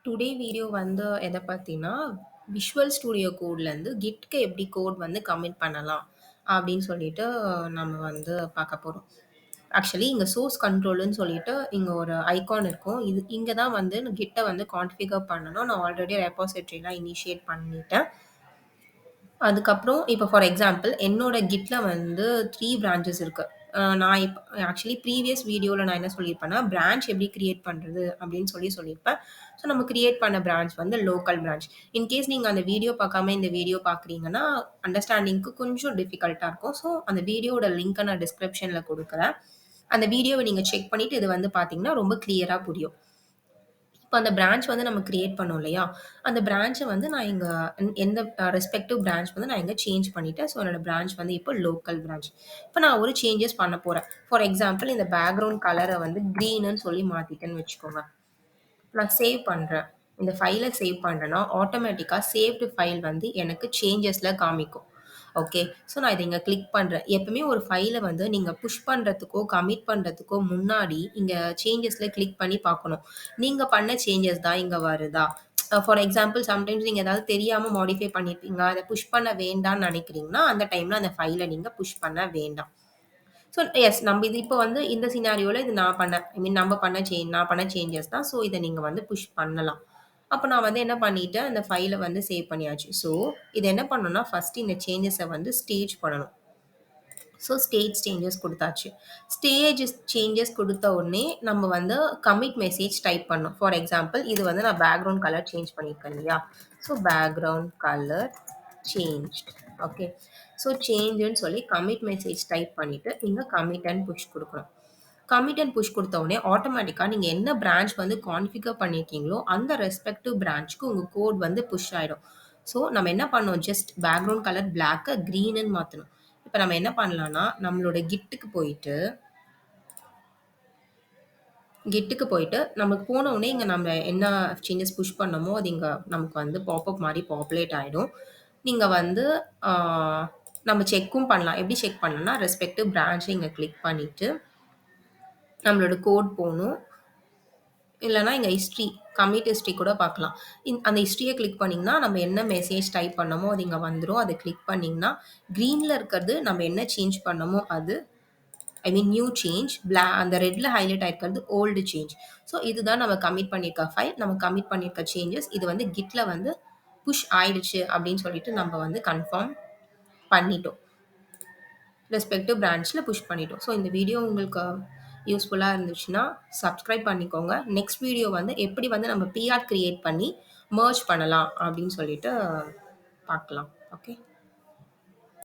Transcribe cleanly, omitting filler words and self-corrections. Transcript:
Today video வந்து எத பத்தினா, visual studio கோட்லேருந்து கிட்க்கு எப்படி கோட் வந்து கமிட் பண்ணலாம் அப்படின்னு சொல்லிட்டு நம்ம வந்து பார்க்க போறோம். ஆக்சுவலி இங்க சோர்ஸ் கண்ட்ரோல்ன்னு சொல்லிட்டு இங்க ஒரு ஐகான் இருக்கும். இங்க தான் வந்து கிட்ட வந்து கான்ஃபிகர் பண்ணணும். நான் ஆல்ரெடி ரெபாசிட்டரிலாம் இனிஷியேட் பண்ணிட்டேன். அதுக்கப்புறம் இப்போ ஃபார் எக்ஸாம்பிள் என்னோட கிட்ல வந்து 3 பிரான்ச்சஸ் இருக்கு. நான் ஆக்சுவலி ப்ரீவியஸ் வீடியோல நான் என்ன சொல்லியிருப்பேன்னா, பிரான்ச் எப்படி கிரியேட் பண்றது அப்படின்னு சொல்லியிருப்பேன். ஸோ நம்ம கிரியேட் பண்ண பிரான்ச் வந்து லோக்கல் பிரான்ச். இன்கேஸ் நீங்க அந்த வீடியோ பார்க்காம இந்த வீடியோ பார்க்குறீங்கன்னா, அண்டர்ஸ்டாண்டிங்க்கு கொஞ்சம் டிஃபிகல்ட்டா இருக்கும். ஸோ அந்த வீடியோவோட லிங்க்க நான் டிஸ்கிரிப்ஷன்ல குடுக்குறேன். அந்த வீடியோவ நீங்க செக் பண்ணிட்டு இது வந்து பார்த்தீங்கன்னா, ரொம்ப கிளியரா புரியும். இப்ப அந்த பிரான்ச் வந்து நம்ம கிரியேட் பண்ணோம் இல்லையா? அந்த பிரான்ச்ச வந்து நான் இங்க எந்த ரெஸ்பெக்டிவ் பிரான்ச் வந்து நான் இங்க சேஞ்ச் பண்ணிட்டேன். ஸோ என்னோட பிரான்ச் வந்து இப்போ லோக்கல் பிரான்ச். இப்ப நான் ஒரு சேஞ்சஸ் பண்ண போறேன். ஃபார் எக்ஸாம்பிள் இந்த பேக்கிரவுண்ட் கலர வந்து கிரீன்னு சொல்லி மாத்திட்டேன்னு வச்சுக்கோங்க. நான் சேவ் பண்றேன். இந்த ஃபைல சேவ் பண்றேன்னா, ஆட்டோமேட்டிக்கா சேவ்டு ஃபைல் வந்து எனக்கு சேஞ்சஸ்ல காமிக்கும். ஓகே. ஸோ நான் இத இங்க கிளிக் பண்றேன். எப்பவுமே ஒரு ஃபைல வந்து நீங்க புஷ் பண்றதுக்கோ, கமிட் பண்றதுக்கோ முன்னாடி இங்க சேஞ்சஸ்ல கிளிக் பண்ணி பார்க்கணும். நீங்க பண்ண சேஞ்சஸ் தான் இங்க வருதா? ஃபார் எக்ஸாம்பிள் சம்டைம்ஸ் நீங்க ஏதாவது தெரியாம மாடிஃபை பண்ணியிருப்பீங்க. அத புஷ் பண்ண வேண்டான்னு நெனைக்கிறீங்கன்னா, அந்த டைம்ல அந்த ஃபைல நீங்க புஷ் பண்ண வேண்டாம். ஸோ எஸ் நம்ம இது இப்போ வந்து இந்த சினாரியோல இது நான் பண்ண ஐ மீன் நான் பண்ண சேஞ்சஸ் தான். ஸோ இத நீங்க வந்து புஷ் பண்ணலாம். அப்ப நான் வந்து என்ன பண்ணிட்டேன், அந்த ஃபைல வந்து சேவ் பண்ணியாச்சு. ஸோ இது என்ன பண்ணணும்னா, ஃபர்ஸ்ட் இந்த சேஞ்சஸ வந்து ஸ்டேஜ் பண்ணணும். ஸோ ஸ்டேட் சேஞ்சஸ் குடுத்தாச்சு. ஸ்டேஜ் சேஞ்சஸ் குடுத்த உடனே நம்ம வந்து கமிட் மெசேஜ் டைப் பண்ணணும். ஃபார் எக்ஸாம்பிள் இது வந்து நான் பேக்கிரவுண்ட் கலர் சேஞ்ச் பண்ணியிருக்கேன் இல்லையா? So background colour changed. Okay. So சேஞ்சுன்னு சொல்லி கமிட் மெசேஜ் டைப் பண்ணிட்டு, இங்க கமிட் அண்ட் புஷ் குடுக்கணும். கமிட் அண்ட் புஷ் குடுத்த உடனே ஆட்டோமேட்டிக்கா நீங்க என்ன பிரான்ச் வந்து கான்ஃபிகர் பண்ணியிருக்கீங்களோ, அந்த ரெஸ்பெக்டிவ் பிரான்ச்க்கு உங்க கோட் வந்து புஷ் ஆயிடும். ஸோ நம்ம என்ன பண்ணோம், ஜஸ்ட் பேக்கிரவுண்ட் கலர் பிளாக்க கிரீன்னு மாத்தணும். இப்ப நம்ம என்ன பண்ணலாம்னா, நம்மளோட கிட்டுக்கு போயிட்டு நமக்கு போன உடனே இங்க நம்ம என்ன சேஞ்சஸ் புஷ் பண்ணோமோ, அது இங்க நமக்கு வந்து பாப்பப் மாரி பாப்புலேட் ஆயிடும். நீங்க வந்து ஆ நம்ம செக்கும் பண்ணலாம். எப்படி செக் பண்ணலாம்னா, ரெஸ்பெக்டிவ் பிரான்ச்ச இங்க கிளிக் பண்ணிட்டு, நம்மளோட கோட் போணும். இல்லன்னா இங்க கமிட் ஹிஸ்டரி கூட பார்க்கலாம். அந்த ஹிஸ்டரிய கிளிக் பண்ணீங்கன்னா, நம்ம என்ன மெசேஜ் டைப் பண்ணோமோ, அது இங்க வந்துரும். அத கிளிக் பண்ணீங்கன்னா, கிரீன்ல இருக்கிறது நம்ம என்ன சேஞ்ச் பண்ணோமோ அது. ஐ மீன் நியூ சேஞ்ச். அந்த ரெட்ல ஹைலைட் ஆயிருக்கிறது ஓல்டு சேஞ்ச். ஸோ இதுதான் நம்ம கமிட் பண்ணியிருக்க ஃபைல். நம்ம கமிட் பண்ணியிருக்க சேஞ்சஸ். இது வந்து கிட்ல வந்து புஷ் ஆயிடுச்சு அப்படின்னு சொல்லிட்டு நம்ம வந்து கன்ஃபார்ம் பண்ணிட்டோம். ரெஸ்பெக்டிவ் பிரான்ச்ல புஷ் பண்ணிட்டோம். ஸோ இந்த வீடியோ உங்களுக்கு யூஸ்ஃபுல்லா இருந்துச்சுன்னா, சப்ஸ்கிரைப் பண்ணிக்கோங்க. நெக்ஸ்ட் வீடியோ வந்து எப்படி வந்து நம்ம பிஆர் கிரியேட் பண்ணி மெர்ஜ் பண்ணலாம் அப்படின்னு சொல்லிட்டு பார்க்கலாம். ஓகே.